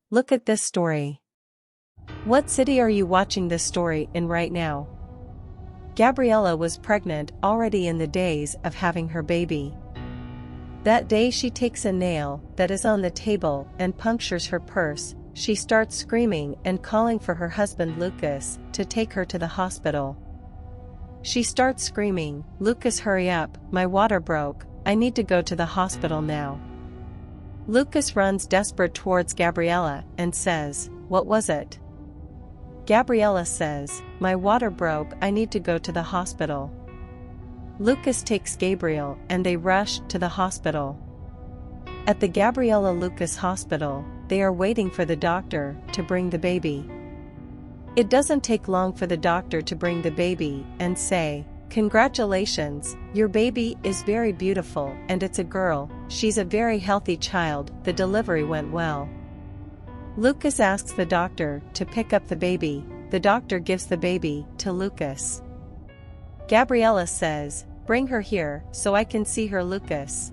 Look at this story. What city are you watching this story in right now? Gabriella was pregnant already in the days of having her baby. That day she takes a nail that is on the table and punctures her purse. She starts screaming and calling for her husband Lucas to take her to the hospital. She starts screaming, "Lucas, hurry up, my water broke, I need to go to the hospital now." Lucas runs desperate towards Gabriella and says, "What was it?" Gabriella says, "My water broke, I need to go to the hospital." Lucas takes Gabriel and they rush to the hospital. At the Gabriella Lucas hospital, they are waiting for the doctor to bring the baby. It doesn't take long for the doctor to bring the baby and say, "Congratulations, your baby is very beautiful and it's a girl, she's a very healthy child, the delivery went well." Lucas asks the doctor to pick up the baby. The doctor gives the baby to Lucas. Gabriella says, "Bring her here so I can see her, Lucas."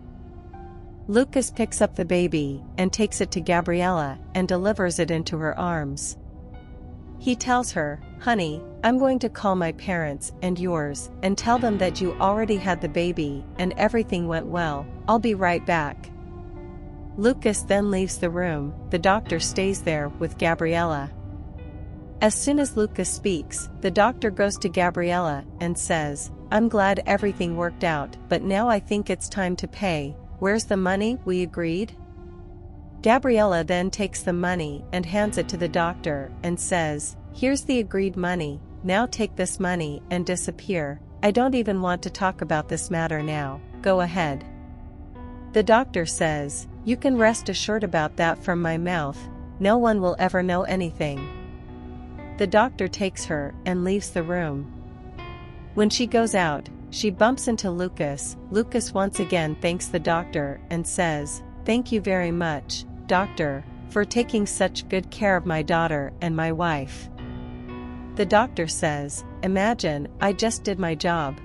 Lucas picks up the baby and takes it to Gabriella and delivers it into her arms. He tells her, "Honey, I'm going to call my parents and yours and tell them that you already had the baby and everything went well. I'll be right back." Lucas then leaves the room. The doctor stays there with Gabriella. As soon as Lucas speaks, the doctor goes to Gabriella and says, "I'm glad everything worked out, but now I think it's time to pay. Where's the money we agreed?" Gabriella then takes the money and hands it to the doctor and says, "Here's the agreed money, now take this money and disappear. I don't even want to talk about this matter now, go ahead." The doctor says, "You can rest assured about that from my mouth, no one will ever know anything." The doctor takes her and leaves the room. When she goes out, she bumps into Lucas. Lucas once again thanks the doctor and says, "Thank you very much, doctor, for taking such good care of my daughter and my wife." The doctor says, "Imagine, I just did my job."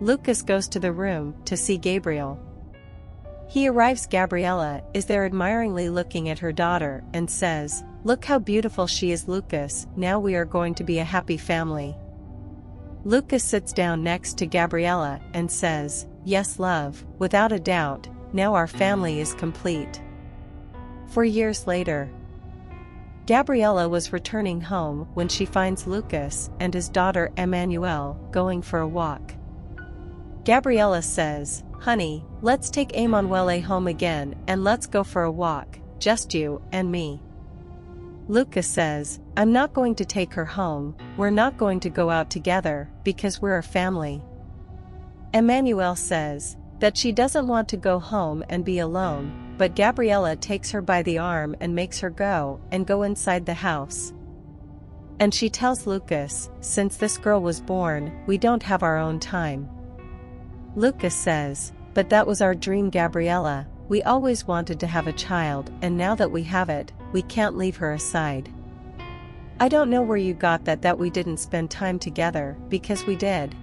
Lucas goes to the room to see Gabriel. He arrives. Gabriella is there admiringly looking at her daughter and says, "Look how beautiful she is, Lucas, now we are going to be a happy family." Lucas sits down next to Gabriella and says, "Yes, love, without a doubt, now our family is complete." 4 years later, Gabriella was returning home when she finds Lucas and his daughter Emmanuelle going for a walk. Gabriella says, "Honey, let's take Emmanuelle home again and let's go for a walk, just you and me." Lucas says, "I'm not going to take her home, we're not going to go out together, because we're a family." Emmanuelle says that she doesn't want to go home and be alone, but Gabriella takes her by the arm and makes her go inside the house. And she tells Lucas, "Since this girl was born, we don't have our own time." Lucas says, "But that was our dream, Gabriella, we always wanted to have a child, and now that we have it, we can't leave her aside." "I don't know where you got that we didn't spend time together, because we did."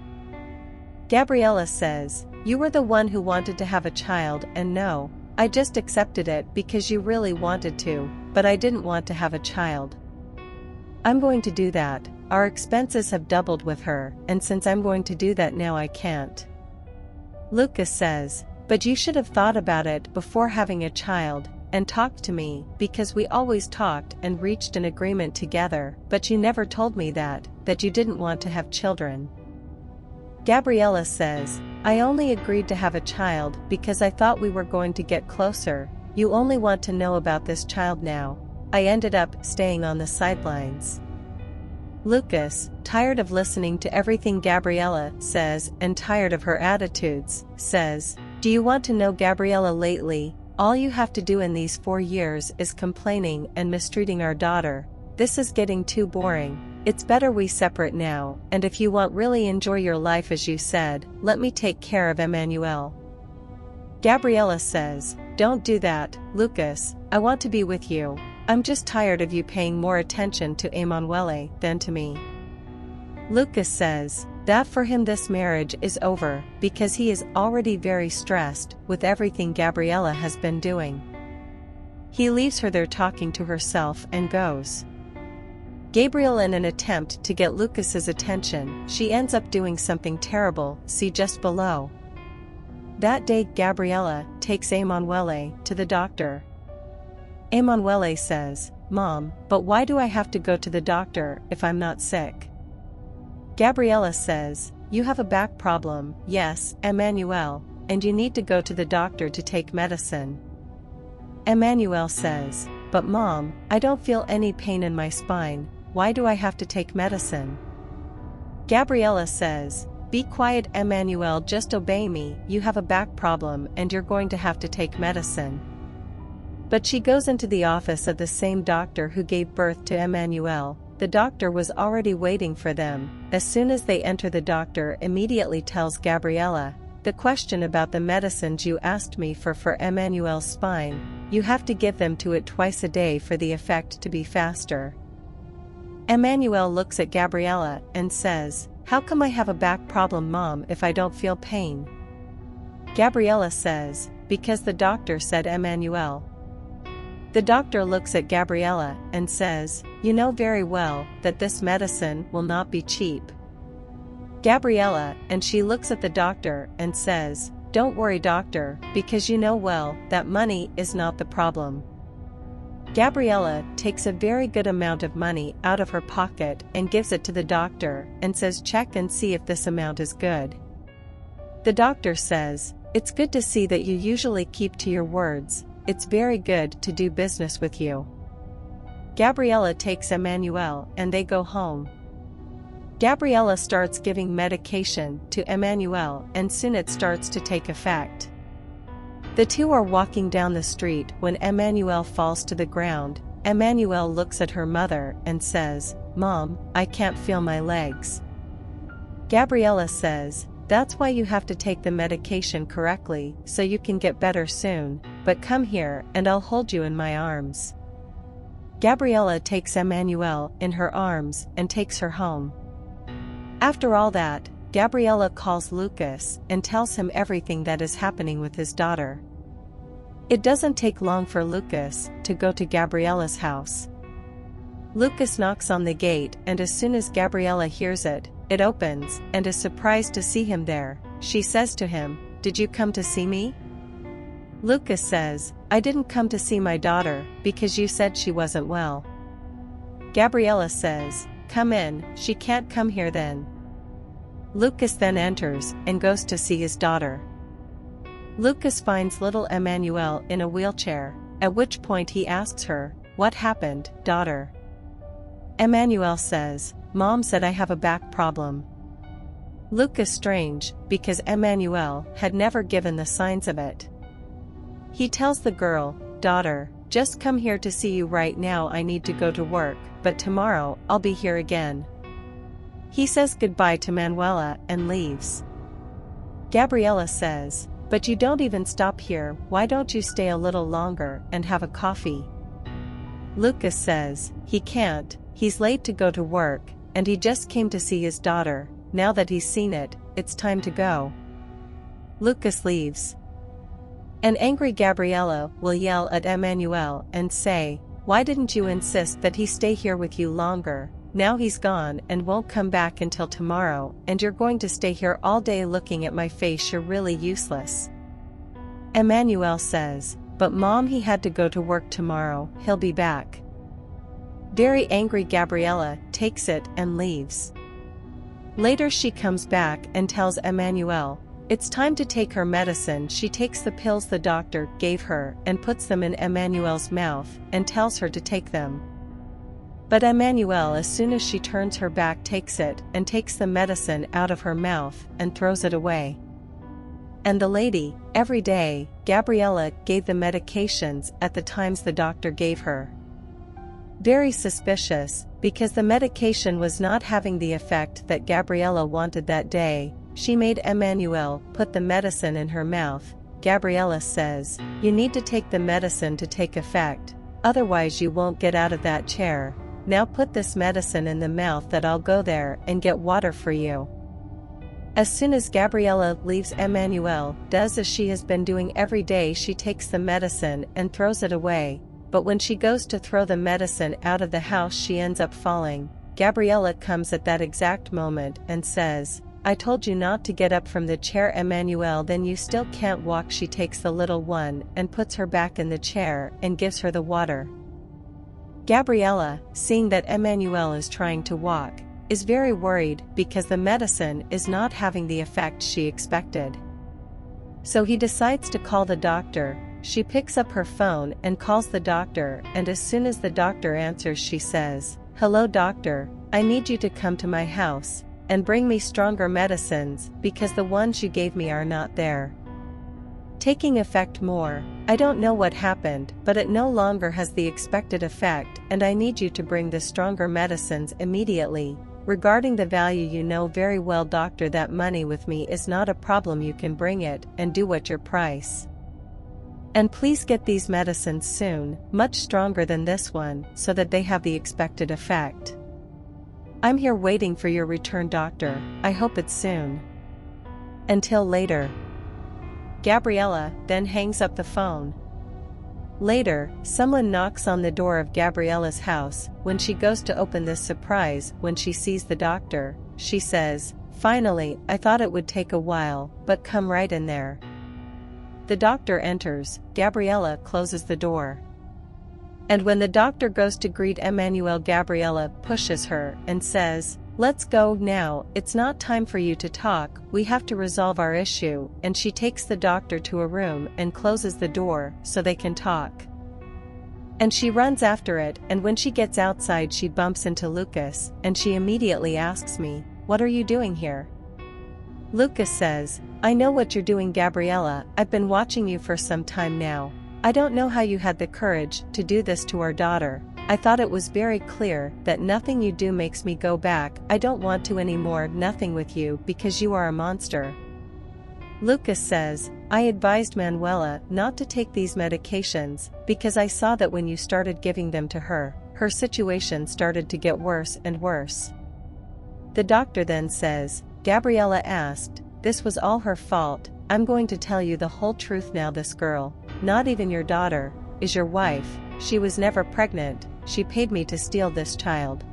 Gabriella says, "You were the one who wanted to have a child, and no, I just accepted it because you really wanted to, but I didn't want to have a child. I'm going to do that, our expenses have doubled with her, and since I'm going to do that now I can't." Lucas says, "But you should have thought about it before having a child, and talked to me, because we always talked and reached an agreement together, but you never told me that you didn't want to have children." Gabriella says, "I only agreed to have a child because I thought we were going to get closer, you only want to know about this child now. I ended up staying on the sidelines." Lucas, tired of listening to everything Gabriella says and tired of her attitudes, says, "Do you want to know, Gabriella, lately, all you have to do in these 4 years is complaining and mistreating our daughter. This is getting too boring. It's better we separate now, and if you want really enjoy your life as you said, let me take care of Emmanuelle." Gabriella says, "Don't do that, Lucas, I want to be with you. I'm just tired of you paying more attention to Emmanuelle than to me." Lucas says that for him this marriage is over because he is already very stressed with everything Gabriella has been doing. He leaves her there talking to herself and goes. Gabriel, in an attempt to get Lucas's attention, she ends up doing something terrible, see just below. That day Gabriella takes Emanuele to the doctor. Emanuele says, "Mom, but why do I have to go to the doctor if I'm not sick?" Gabriella says, "You have a back problem, yes, Emmanuel, and you need to go to the doctor to take medicine." Emmanuel says, "But Mom, I don't feel any pain in my spine, why do I have to take medicine?" Gabriella says, "Be quiet Emmanuel, just obey me, you have a back problem and you're going to have to take medicine." But she goes into the office of the same doctor who gave birth to Emmanuel. The doctor was already waiting for them. As soon as they enter, the doctor immediately tells Gabriella, "The question about the medicines you asked me for Emmanuel's spine, you have to give them to it twice a day for the effect to be faster." Emmanuel looks at Gabriella and says, "How come I have a back problem, Mom, if I don't feel pain?" Gabriella says, "Because the doctor said, Emmanuel." The doctor looks at Gabriella and says, "You know very well that this medicine will not be cheap." Gabriella, and she looks at the doctor and says, "Don't worry doctor, because you know well that money is not the problem." Gabriella takes a very good amount of money out of her pocket and gives it to the doctor and says, "Check and see if this amount is good." The doctor says, "It's good to see that you usually keep to your words. It's very good to do business with you." Gabriella takes Emmanuel and they go home. Gabriella starts giving medication to Emmanuel and soon it starts to take effect. The two are walking down the street when Emmanuel falls to the ground. Emmanuel looks at her mother and says, "Mom, I can't feel my legs." Gabriella says, "That's why you have to take the medication correctly so you can get better soon, but come here and I'll hold you in my arms." Gabriella takes Emmanuel in her arms and takes her home. After all that, Gabriella calls Lucas and tells him everything that is happening with his daughter. It doesn't take long for Lucas to go to Gabriella's house. Lucas knocks on the gate and as soon as Gabriella hears it, it opens and is surprised to see him there. She says to him, "Did you come to see me?" Lucas says, "I didn't come to see my daughter because you said she wasn't well." Gabriella says, "Come in, she can't come here then." Lucas then enters and goes to see his daughter. Lucas finds little Emmanuel in a wheelchair, at which point he asks her, "What happened, daughter?" Emmanuel says, "Mom said I have a back problem." Lucas strange, because Emmanuel had never given the signs of it. He tells the girl, "Daughter, just come here to see you right now, I need to go to work, but tomorrow I'll be here again." He says goodbye to Manuela and leaves. Gabriella says, "But you don't even stop here, why don't you stay a little longer and have a coffee?" Lucas says, he can't, he's late to go to work, and he just came to see his daughter. Now that he's seen it, it's time to go. Lucas leaves. An angry Gabriella will yell at Emmanuel and say, "Why didn't you insist that he stay here with you longer? Now he's gone and won't come back until tomorrow, and you're going to stay here all day looking at my face, you're really useless." Emmanuel says, "But Mom, he had to go to work tomorrow, he'll be back." Very angry Gabriella takes it and leaves. Later she comes back and tells Emmanuel, it's time to take her medicine. She takes the pills the doctor gave her and puts them in Emmanuel's mouth and tells her to take them. But Emmanuel, as soon as she turns her back, takes it and takes the medicine out of her mouth and throws it away. And the lady, every day, Gabriella gave the medications at the times the doctor gave her. Very suspicious, because the medication was not having the effect that Gabriella wanted that day. She made Emmanuel put the medicine in her mouth. Gabriella says, "You need to take the medicine to take effect, otherwise you won't get out of that chair. Now put this medicine in the mouth that I'll go there and get water for you." As soon as Gabriella leaves, Emmanuel does as she has been doing every day. She takes the medicine and throws it away, but when she goes to throw the medicine out of the house she ends up falling. Gabriella comes at that exact moment and says, "I told you not to get up from the chair, Emmanuelle, then you still can't walk." She takes the little one and puts her back in the chair and gives her the water. Gabriella, seeing that Emmanuelle is trying to walk, is very worried because the medicine is not having the effect she expected. So he decides to call the doctor. She picks up her phone and calls the doctor, and as soon as the doctor answers she says, "Hello doctor, I need you to come to my house and bring me stronger medicines because the ones you gave me are not there. Taking effect more. I don't know what happened, but it no longer has the expected effect and I need you to bring the stronger medicines immediately. Regarding the value, you know very well doctor that money with me is not a problem, you can bring it and do what your price. And please get these medicines soon, much stronger than this one, so that they have the expected effect. I'm here waiting for your return doctor, I hope it's soon. Until later." Gabriella then hangs up the phone. Later, someone knocks on the door of Gabriella's house. When she goes to open this surprise, when she sees the doctor, she says, "Finally, I thought it would take a while, but come right in there." The doctor enters. Gabriella closes the door. And when the doctor goes to greet Emmanuelle, Gabriella pushes her and says, "Let's go now, it's not time for you to talk, we have to resolve our issue," and she takes the doctor to a room and closes the door so they can talk. And she runs after it, and when she gets outside she bumps into Lucas, and she immediately asks me, "What are you doing here?" Lucas says, "I know what you're doing, Gabriella, I've been watching you for some time now. I don't know how you had the courage to do this to our daughter. I thought it was very clear that nothing you do makes me go back. I don't want to anymore, nothing with you, because you are a monster." Lucas says, "I advised Manuela not to take these medications, because I saw that when you started giving them to her, her situation started to get worse and worse." The doctor then says, "Gabriella asked, this was all her fault. I'm going to tell you the whole truth now. This girl, not even your daughter, is your wife. She was never pregnant. She paid me to steal this child."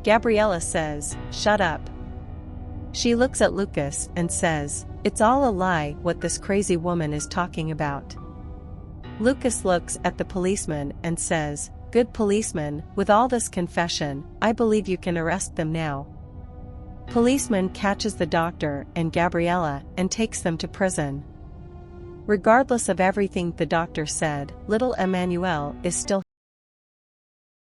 Gabriella says, "Shut up." She looks at Lucas and says, "It's all a lie what this crazy woman is talking about." Lucas looks at the policeman and says, "Good policeman, with all this confession, I believe you can arrest them now." Policeman catches the doctor and Gabriella and takes them to prison. Regardless of everything the doctor said, little Emmanuelle is still